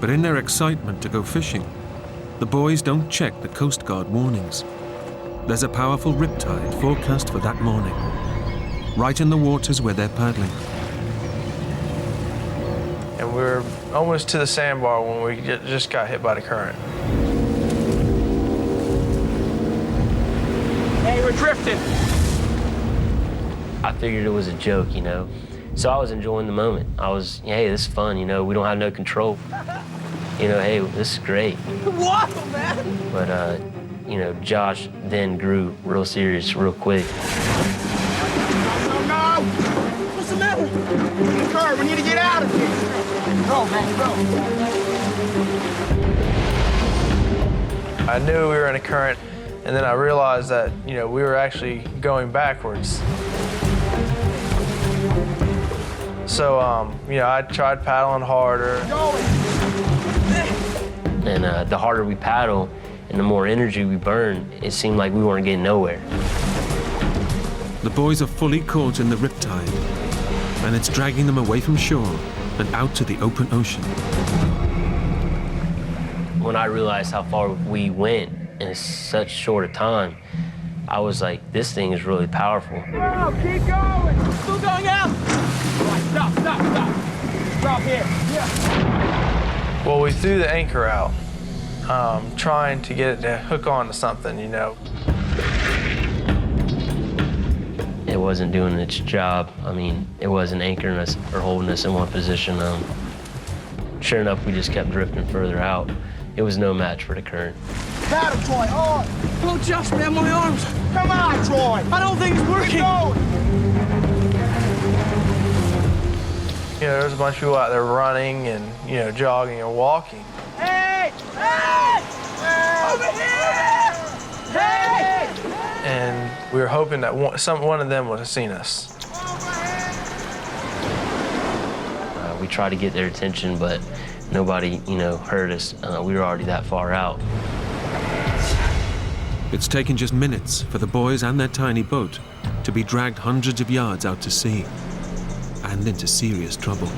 But in their excitement to go fishing, the boys don't check the Coast Guard warnings. There's a powerful riptide forecast for that morning, right in the waters where they're paddling. And we were almost to the sandbar when we just got hit by the current. Hey, we're drifting. I figured it was a joke, you know. So I was enjoying the moment. I was, hey, this is fun, you know, we don't have no control. You know, hey, this is great. What, man? But, you know, Josh then grew real serious real quick. No! What's the matter? Kurt, we need to get out of here. Go, man, go. I knew we were in a current, and then I realized that, you know, we were actually going backwards. So, you know, I tried paddling harder. And the harder we paddle and the more energy we burn, it seemed like we weren't getting nowhere. The boys are fully caught in the riptide, and it's dragging them away from shore and out to the open ocean. When I realized how far we went in such short a time, I was like, this thing is really powerful. No, keep going. Still going out. All right, stop. Drop here. Yeah. Well, we threw the anchor out, trying to get it to hook on to something, you know. It wasn't doing its job. I mean, it wasn't anchoring us or holding us in one position. Sure enough, we just kept drifting further out. It was no match for the current. Paddle, Troy, on. Oh, Josh, man, my arms. Come on, Troy. I don't think it's working. Keep going. You know, there's a bunch of people out there running and, you know, jogging and walking. Hey! Over here! Hey! And we were hoping that one of them would have seen us. We tried to get their attention, but nobody, you know, heard us. We were already that far out. It's taken just minutes for the boys and their tiny boat to be dragged hundreds of yards out to sea and into serious trouble.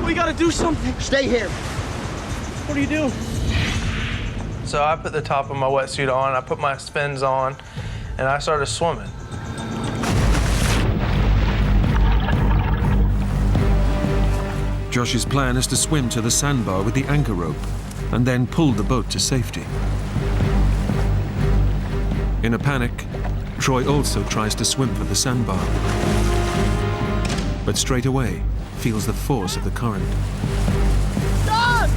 We gotta do something. Stay here. What are you doing? So I put the top of my wetsuit on, I put my fins on, and I started swimming. Josh's plan is to swim to the sandbar with the anchor rope and then pull the boat to safety. In a panic, Troy also tries to swim for the sandbar, but straight away feels the force of the current. John!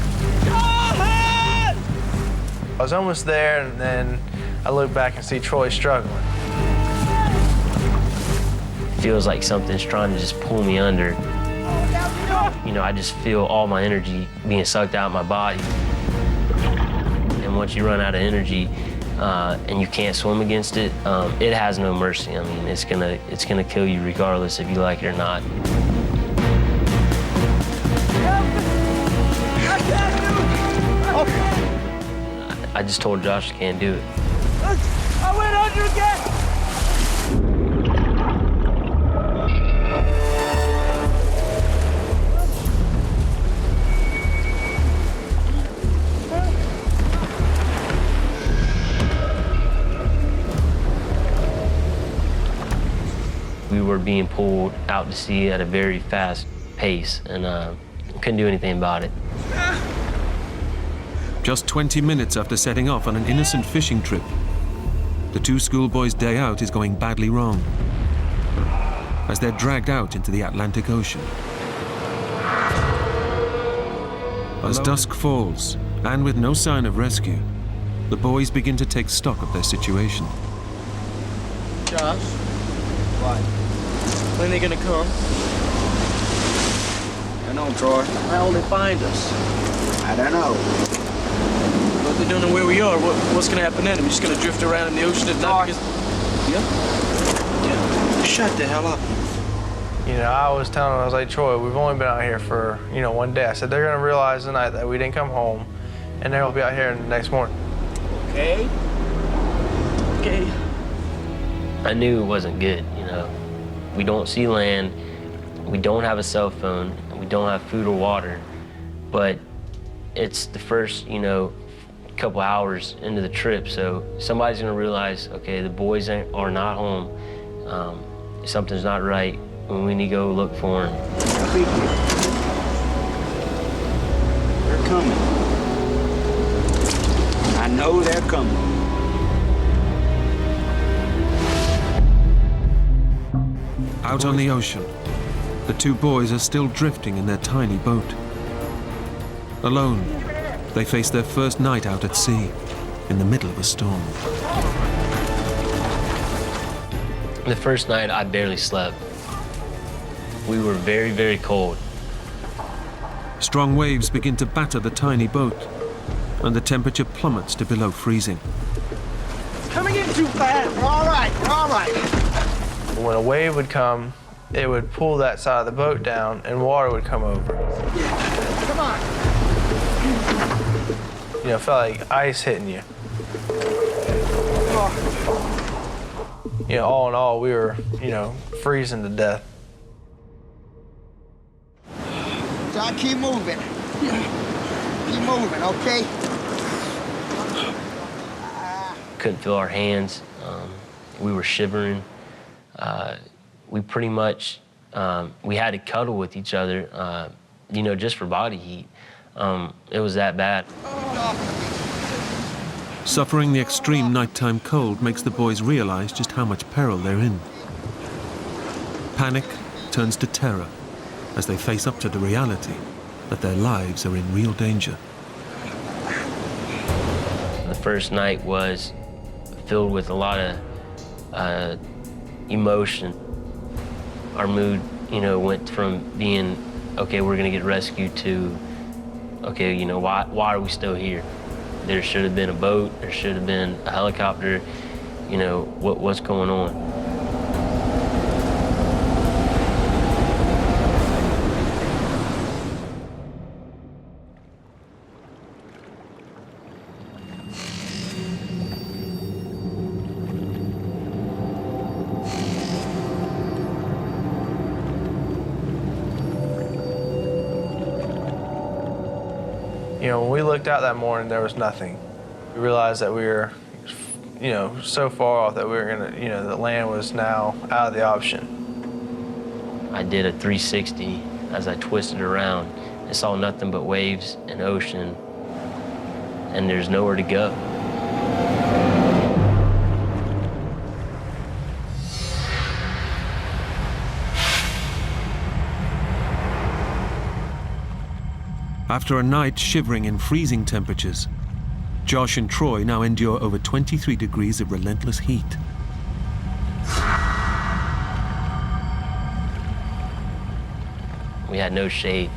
I was almost there, and then I look back and see Troy struggling. It feels like something's trying to just pull me under. You know, I just feel all my energy being sucked out of my body. And once you run out of energy and you can't swim against it, it has no mercy. I mean, it's gonna kill you regardless if you like it or not. I just told Josh I can't do it. I went under again! We were being pulled out to sea at a very fast pace, and couldn't do anything about it. Just 20 minutes after setting off on an innocent fishing trip, the two schoolboys' day out is going badly wrong as they're dragged out into the Atlantic Ocean. As dusk falls, and with no sign of rescue, the boys begin to take stock of their situation. Josh? What? When are they gonna come? I don't know, Troy. How will they find us? I don't know. But they don't know where we are. What's gonna happen then? Are we just gonna drift around in the ocean at night? Yeah? Shut the hell up. You know, I was telling him, I was like, Troy, we've only been out here for, you know, one day. I said, they're gonna realize tonight that we didn't come home, and they'll be out here the next morning. Okay. Okay. I knew it wasn't good, you know. We don't see land, we don't have a cell phone, and we don't have food or water, but it's the first, couple hours into the trip, so somebody's gonna realize, okay, the boys are not home. Something's not right, and we need to go look for them. They're coming. I know they're coming. Out on the ocean, the two boys are still drifting in their tiny boat. Alone, they face their first night out at sea, in the middle of a storm. The first night, I barely slept. We were very, very cold. Strong waves begin to batter the tiny boat, and the temperature plummets to below freezing. Coming in too fast. We're all right, we're all right. When a wave would come, it would pull that side of the boat down and water would come over. Come on. It felt like ice hitting you. All in all, we were, freezing to death. So I keep moving. Keep moving, okay? Couldn't feel our hands. We were shivering. We pretty much, we had to cuddle with each other, just for body heat. It was that bad. Suffering the extreme nighttime cold makes the boys realize just how much peril they're in. Panic turns to terror as they face up to the reality that their lives are in real danger. The first night was filled with a lot of emotion. Our mood, went from being, okay, we're gonna get rescued to, okay, why are we still here? There should have been a boat, there should have been a helicopter, what's going on? When we looked out that morning, there was nothing. We realized that we were, so far off that we were gonna, the land was now out of the option. I did a 360 as I twisted around. I saw nothing but waves and ocean, and there's nowhere to go. After a night shivering in freezing temperatures, Josh and Troy now endure over 23 degrees of relentless heat. We had no shade.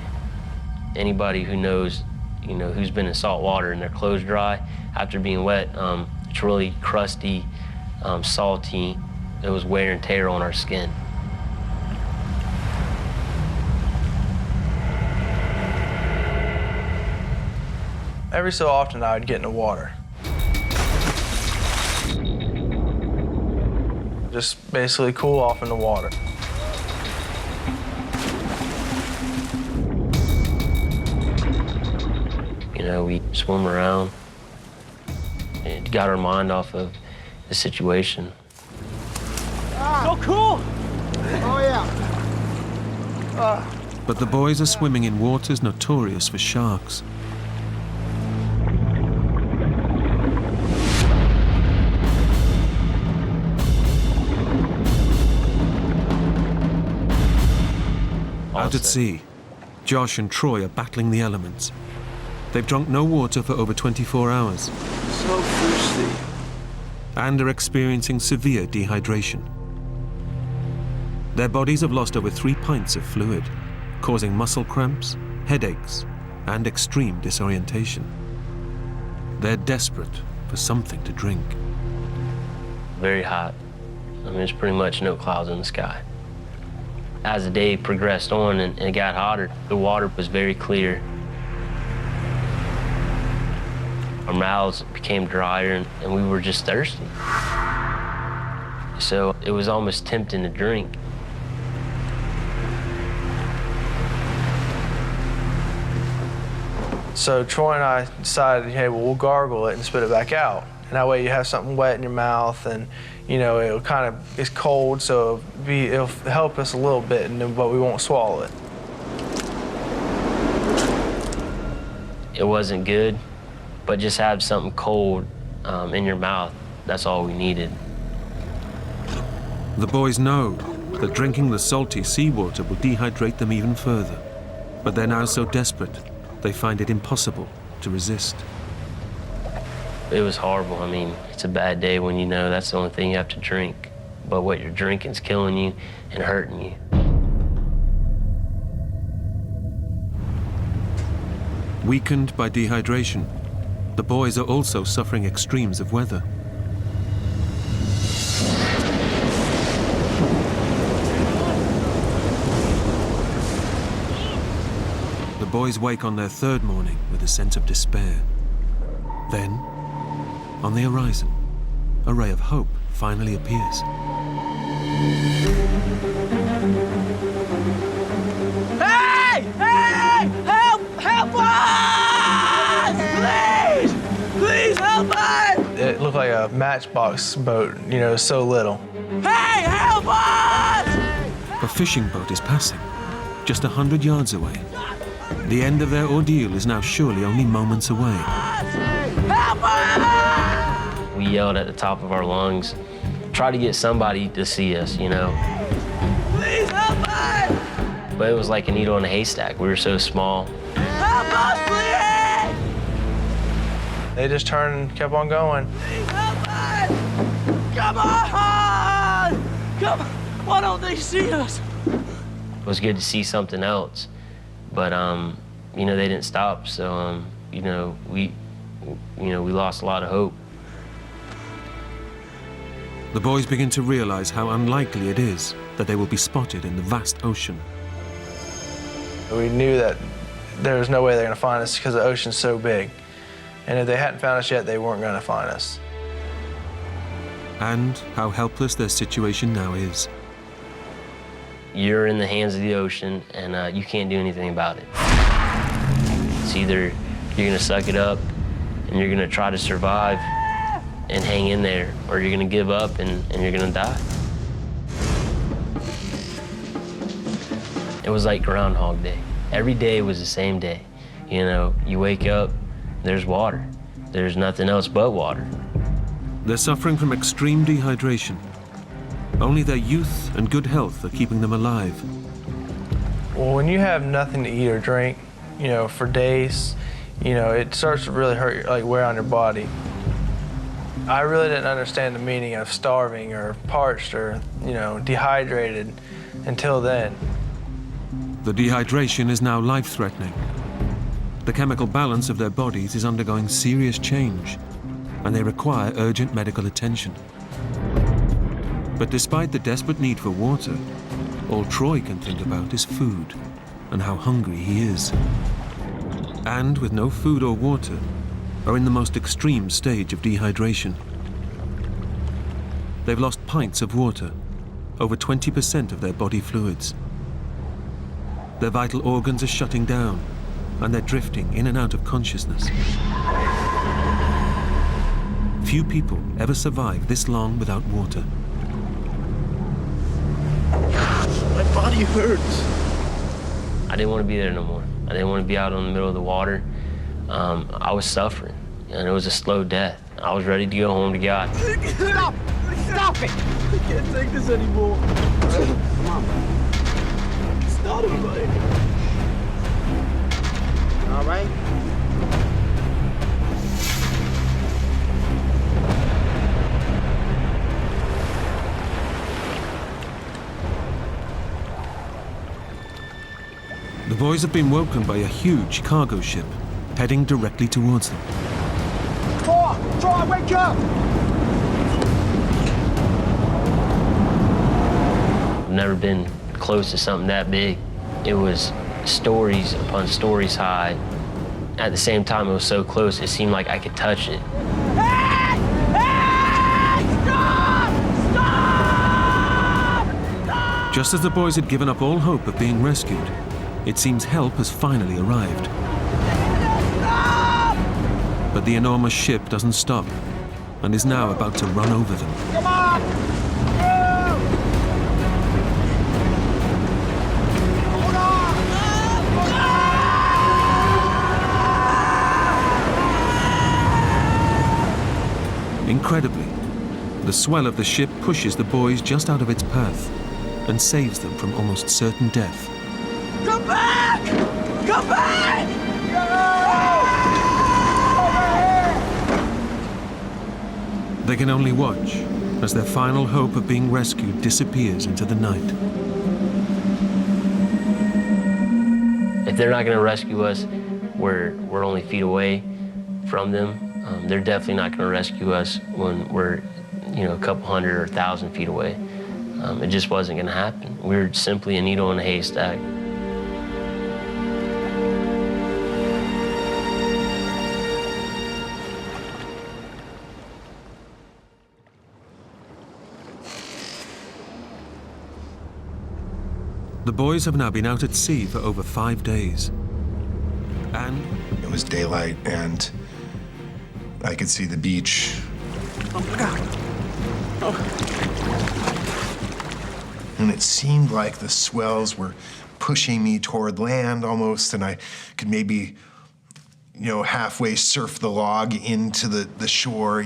Anybody who knows, who's been in salt water and their clothes dry after being wet, it's really crusty, salty. It was wear and tear on our skin. Every so often, I would get in the water. Just basically cool off in the water. We swim around. It got our mind off of the situation. So cool! Oh, yeah. But the boys are swimming in waters notorious for sharks. Out at sea, Josh and Troy are battling the elements. They've drunk no water for over 24 hours. So thirsty. And are experiencing severe dehydration. Their bodies have lost over 3 pints of fluid, causing muscle cramps, headaches, and extreme disorientation. They're desperate for something to drink. Very hot. There's pretty much no clouds in the sky. As the day progressed on and it got hotter, the water was very clear. Our mouths became drier and we were just thirsty. So it was almost tempting to drink. So Troy and I decided, hey, well, we'll gargle it and spit it back out. And that way you have something wet in your mouth, and it'll kind of, it's cold, so it'll help us a little bit, but we won't swallow it. It wasn't good, but just have something cold in your mouth. That's all we needed. The boys know that drinking the salty seawater will dehydrate them even further. But they're now so desperate, they find it impossible to resist. It was horrible. I mean, it's a bad day when you know that's the only thing you have to drink. But what you're drinking's killing you and hurting you. Weakened by dehydration, the boys are also suffering extremes of weather. The boys wake on their third morning with a sense of despair. Then, on the horizon, a ray of hope finally appears. Hey! Hey! Help! Help us! Please! Please help us! It looked like a matchbox boat, so little. Hey! Help us! A fishing boat is passing, just 100 yards away. The end of their ordeal is now surely only moments away. Help us! We yelled at the top of our lungs, try to get somebody to see us, Please help us! But it was like a needle in a haystack. We were so small. Help us, please! They just turned and kept on going. Please help us! Come on! Come on! Why don't they see us? It was good to see something else, but they didn't stop. So we lost a lot of hope. The boys begin to realize how unlikely it is that they will be spotted in the vast ocean. We knew that there was no way they're going to find us because the ocean's so big. And if they hadn't found us yet, they weren't going to find us. And how helpless their situation now is. You're in the hands of the ocean, and you can't do anything about it. It's either you're gonna suck it up, and you're gonna try to survive and hang in there, or you're gonna give up and you're gonna die. It was like Groundhog Day. Every day was the same day. You wake up, there's water. There's nothing else but water. They're suffering from extreme dehydration. Only their youth and good health are keeping them alive. Well, when you have nothing to eat or drink, for days, it starts to really hurt, wear on your body. I really didn't understand the meaning of starving or parched or, dehydrated until then. The dehydration is now life-threatening. The chemical balance of their bodies is undergoing serious change, and they require urgent medical attention. But despite the desperate need for water, all Troy can think about is food and how hungry he is. And with no food or water, are in the most extreme stage of dehydration. They've lost pints of water, over 20% of their body fluids. Their vital organs are shutting down, and they're drifting in and out of consciousness. Few people ever survive this long without water. My body hurts. I didn't want to be there no more. I didn't want to be out in the middle of the water. I was suffering, and it was a slow death. I was ready to go home to God. Stop! Stop it! I can't take this anymore. Come on. It's not right. All right? The boys have been woken by a huge cargo ship heading directly towards them. Troy, wake up! I've never been close to something that big. It was stories upon stories high. At the same time, it was so close, it seemed like I could touch it. Hey! Hey! Stop! Stop! Stop! Just as the boys had given up all hope of being rescued, it seems help has finally arrived. Stop! the enormous ship doesn't stop and is now about to run over them. Come on! Hold on! Incredibly, the swell of the ship pushes the boys just out of its path and saves them from almost certain death. Come back! Come back! They can only watch as their final hope of being rescued disappears into the night. If they're not going to rescue us, we're only feet away from them. They're definitely not going to rescue us when we're, a couple hundred or 1,000 feet away. It just wasn't going to happen. We're simply a needle in a haystack. The boys have now been out at sea for over 5 days. And it was daylight, and I could see the beach. Oh my God. And it seemed like the swells were pushing me toward land almost, and I could maybe, halfway surf the log into the shore,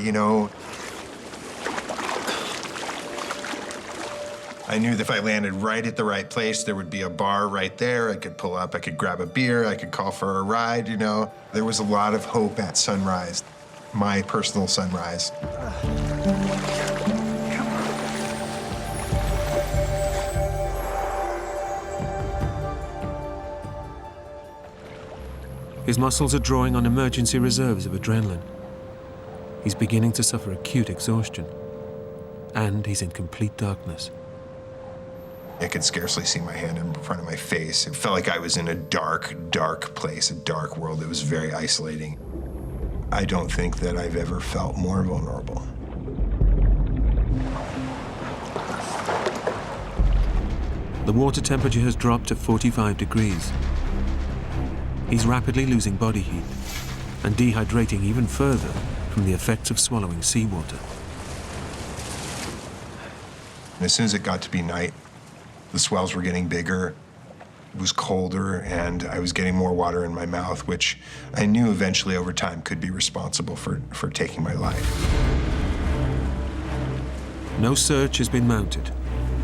I knew that if I landed right at the right place, there would be a bar right there. I could pull up, I could grab a beer, I could call for a ride, There was a lot of hope at sunrise, my personal sunrise. his muscles are drawing on emergency reserves of adrenaline. He's beginning to suffer acute exhaustion, and he's in complete darkness. I could scarcely see my hand in front of my face. It felt like I was in a dark, dark place, a dark world. It was very isolating. I don't think that I've ever felt more vulnerable. The water temperature has dropped to 45 degrees. He's rapidly losing body heat and dehydrating even further from the effects of swallowing seawater. And as soon as it got to be night, the swells were getting bigger, it was colder, and I was getting more water in my mouth, which I knew eventually over time could be responsible for taking my life. No search has been mounted,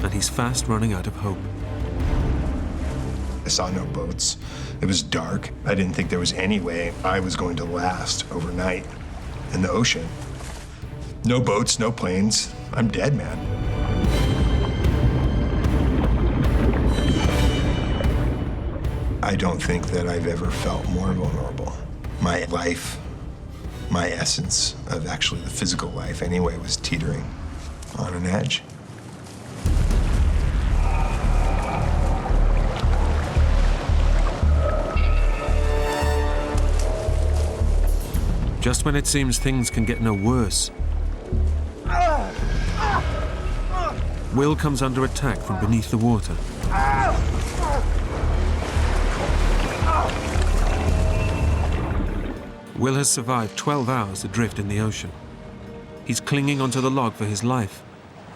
and he's fast running out of hope. I saw no boats. It was dark. I didn't think there was any way I was going to last overnight in the ocean. No boats, no planes. I'm dead, man. I don't think that I've ever felt more vulnerable. My life, my essence of actually the physical life anyway, was teetering on an edge. Just when it seems things can get no worse, Will comes under attack from beneath the water. Will has survived 12 hours adrift in the ocean. He's clinging onto the log for his life,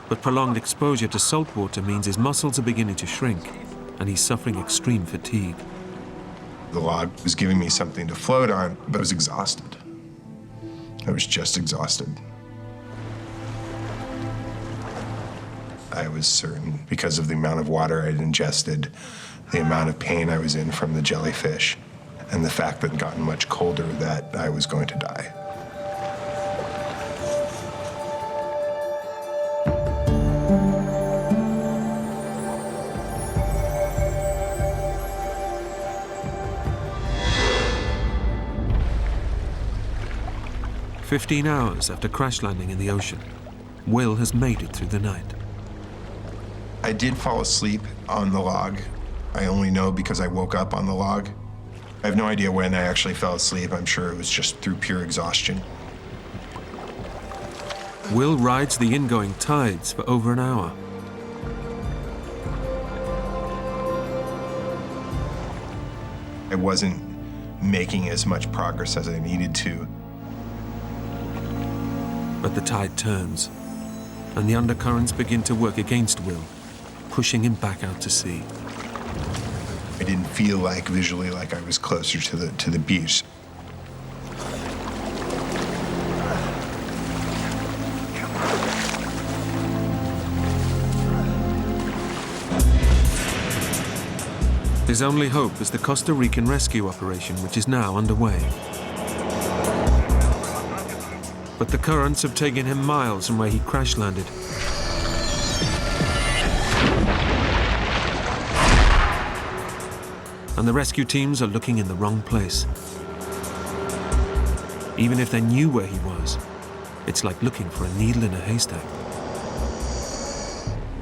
but prolonged exposure to salt water means his muscles are beginning to shrink, and he's suffering extreme fatigue. The log was giving me something to float on, but I was exhausted. I was just exhausted. I was certain, because of the amount of water I'd ingested, the amount of pain I was in from the jellyfish, and the fact that it had gotten much colder, that I was going to die. "15 hours after crash landing in the ocean, Will has made it through the night. I did fall asleep on the log. I only know because I woke up on the log. I have no idea when I actually fell asleep. I'm sure it was just through pure exhaustion. Will rides the ingoing tides for over an hour. I wasn't making as much progress as I needed to. But the tide turns, and the undercurrents begin to work against Will, pushing him back out to sea. I didn't feel like visually like I was closer to the beach. His only hope is the Costa Rican rescue operation, which is now underway. But the currents have taken him miles from where he crash landed. And the rescue teams are looking in the wrong place. Even if they knew where he was, it's like looking for a needle in a haystack.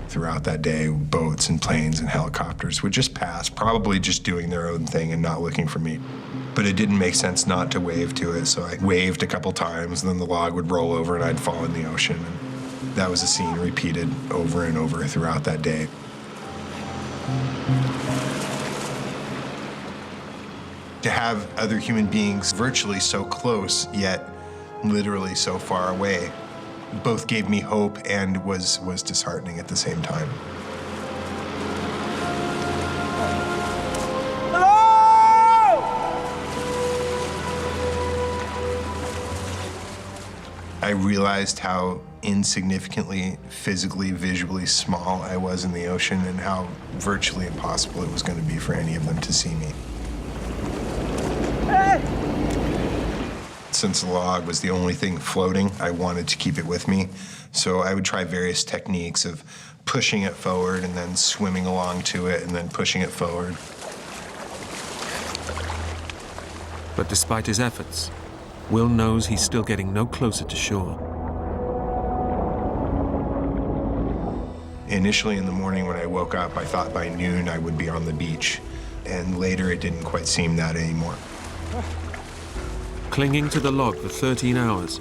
Throughout that day, boats and planes and helicopters would just pass, probably just doing their own thing and not looking for me. But it didn't make sense not to wave to it, so I waved a couple times, and then the log would roll over and I'd fall in the ocean. And that was a scene repeated over and over throughout that day. To have other human beings virtually so close, yet literally so far away, both gave me hope and was disheartening at the same time. Hello! I realized how insignificantly, physically, visually small I was in the ocean and how virtually impossible it was going to be for any of them to see me. Since the log was the only thing floating, I wanted to keep it with me. So I would try various techniques of pushing it forward and then swimming along to it and then pushing it forward. But despite his efforts, Will knows he's still getting no closer to shore. Initially in the morning when I woke up, I thought by noon I would be on the beach. And later it didn't quite seem that anymore. Clinging to the log for 13 hours,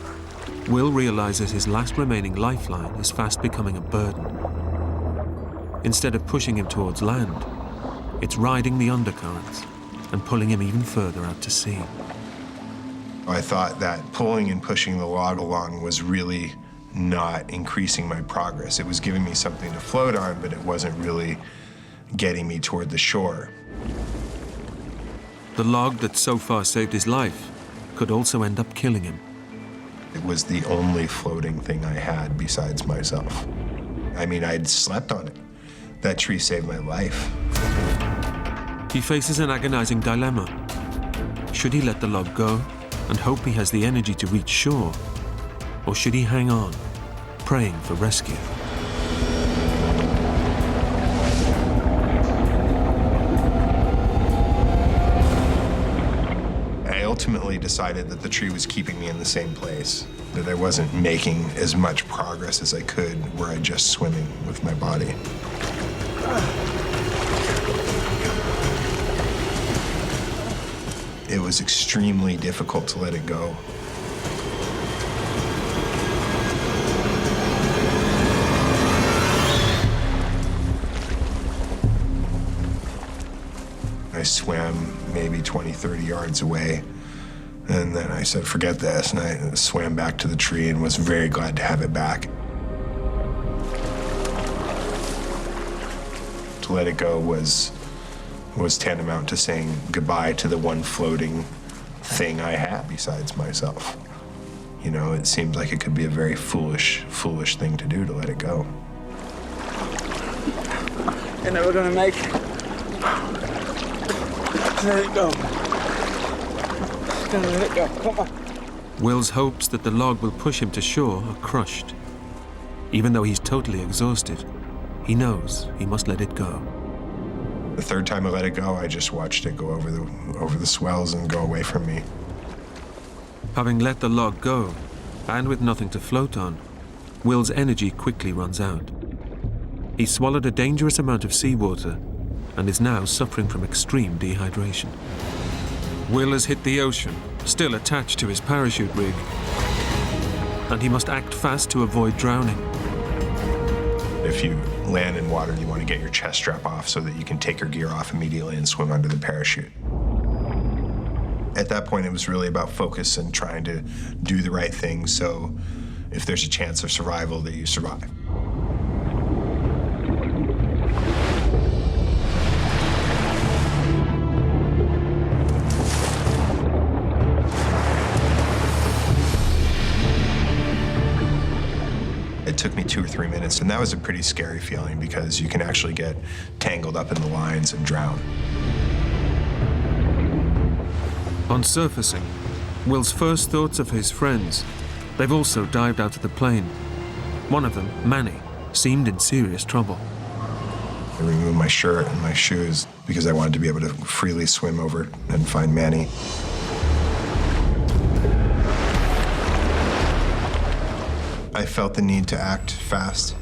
Will realizes his last remaining lifeline is fast becoming a burden. Instead of pushing him towards land, it's riding the undercurrents and pulling him even further out to sea. I thought that pulling and pushing the log along was really not increasing my progress. It was giving me something to float on, but it wasn't really getting me toward the shore. The log that so far saved his life could also end up killing him. It was the only floating thing I had besides myself. I mean, I'd slept on it. That tree saved my life. He faces an agonizing dilemma. Should he let the log go and hope he has the energy to reach shore? Or should he hang on, praying for rescue? I ultimately decided that the tree was keeping me in the same place, that I wasn't making as much progress as I could were I just swimming with my body. It was extremely difficult to let it go. I swam maybe 20, 30 yards away, and then I said, forget this, and I swam back to the tree and was very glad to have it back. To let it go was tantamount to saying goodbye to the one floating thing I had besides myself. You know, it seemed like it could be a very foolish thing to do, to let it go. You're never gonna make it. Let it go. Let it go. Come on. Will's hopes that the log will push him to shore are crushed. Even though he's totally exhausted, he knows he must let it go. The third time I let it go, I just watched it go over the swells and go away from me. Having let the log go, and with nothing to float on, Will's energy quickly runs out. He swallowed a dangerous amount of seawater and is now suffering from extreme dehydration. Will has hit the ocean, still attached to his parachute rig, and he must act fast to avoid drowning. If you land in water, you want to get your chest strap off so that you can take your gear off immediately and swim under the parachute. At that point, it was really about focus and trying to do the right thing. So if there's a chance of survival, that you survive. It took me 2 or 3 minutes, and that was a pretty scary feeling because you can actually get tangled up in the lines and drown. On surfacing, Will's first thoughts of his friends. They've also dived out of the plane. One of them, Manny, seemed in serious trouble. I removed my shirt and my shoes because I wanted to be able to freely swim over and find Manny. I felt the need to act fast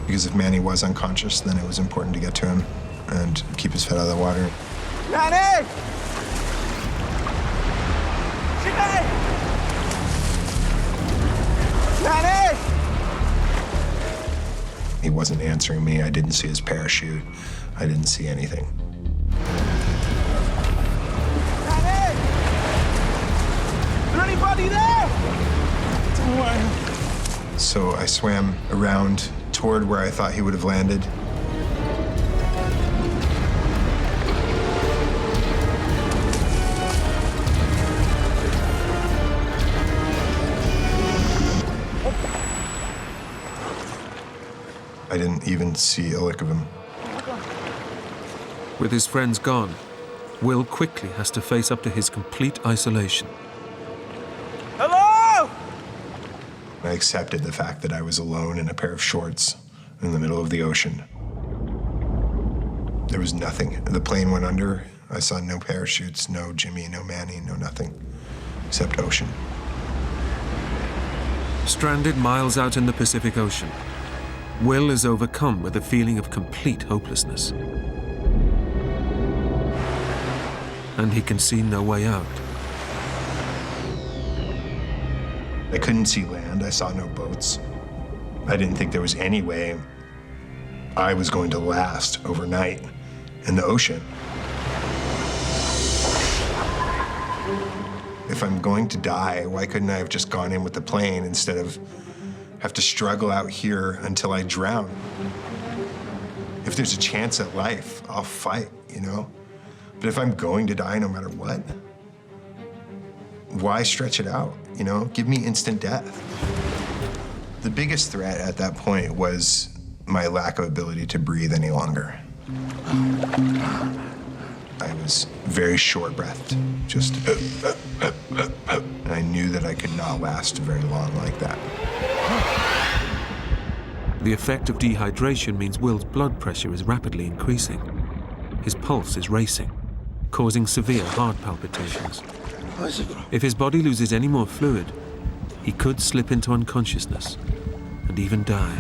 because if Manny was unconscious, then it was important to get to him and keep his head out of the water. Manny! Manny! Manny! He wasn't answering me. I didn't see his parachute. I didn't see anything. Manny! Is there anybody there? Don't worry. So I swam around toward where I thought he would have landed. I didn't even see a lick of him. With his friends gone, Will quickly has to face up to his complete isolation. Hello? I accepted the fact that I was alone in a pair of shorts in the middle of the ocean. There was nothing. The plane went under. I saw no parachutes, no Jimmy, no Manny, no nothing, except ocean. Stranded miles out in the Pacific Ocean, Will is overcome with a feeling of complete hopelessness. And he can see no way out. I couldn't see land. I saw no boats. I didn't think there was any way I was going to last overnight in the ocean. If I'm going to die, why couldn't I have just gone in with the plane instead of have to struggle out here until I drown? If there's a chance at life, I'll fight, you know? But if I'm going to die no matter what, why stretch it out, you know? Give me instant death. The biggest threat at that point was my lack of ability to breathe any longer. I was very short-breathed, just, and I knew that I could not last very long like that. The effect of dehydration means Will's blood pressure is rapidly increasing. His pulse is racing, causing severe heart palpitations. If his body loses any more fluid, he could slip into unconsciousness and even die.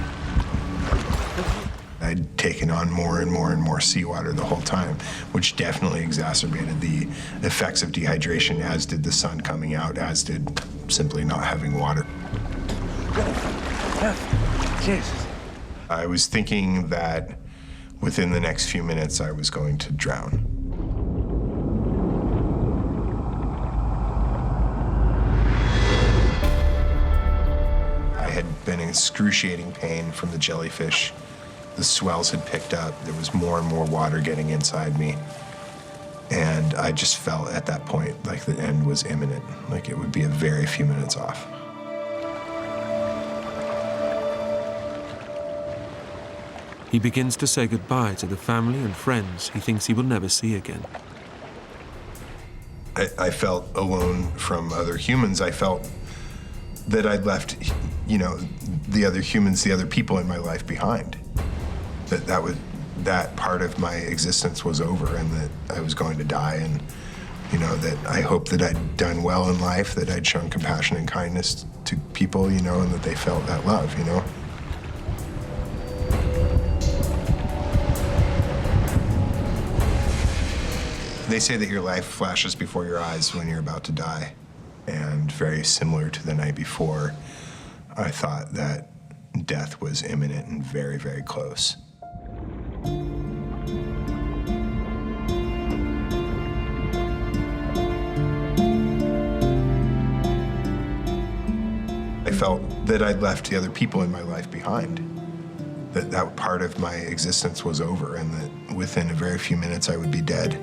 I'd taken on more and more and more seawater the whole time, which definitely exacerbated the effects of dehydration, as did the sun coming out, as did simply not having water. Jesus. I was thinking that within the next few minutes I was going to drown. I had been in excruciating pain from the jellyfish. The swells had picked up. There was more and more water getting inside me. And I just felt at that point like the end was imminent, like it would be a very few minutes off. He begins to say goodbye to the family and friends he thinks he will never see again. I felt alone from other humans. I felt that I'd left, you know, the other humans, the other people in my life behind. That part of my existence was over and that I was going to die, and, you know, that I hoped that I'd done well in life, that I'd shown compassion and kindness to people, you know, and that they felt that love, you know. They say that your life flashes before your eyes when you're about to die. And very similar to the night before, I thought that death was imminent and very, very close. I felt that I'd left the other people in my life behind. That part of my existence was over, and that within a very few minutes I would be dead.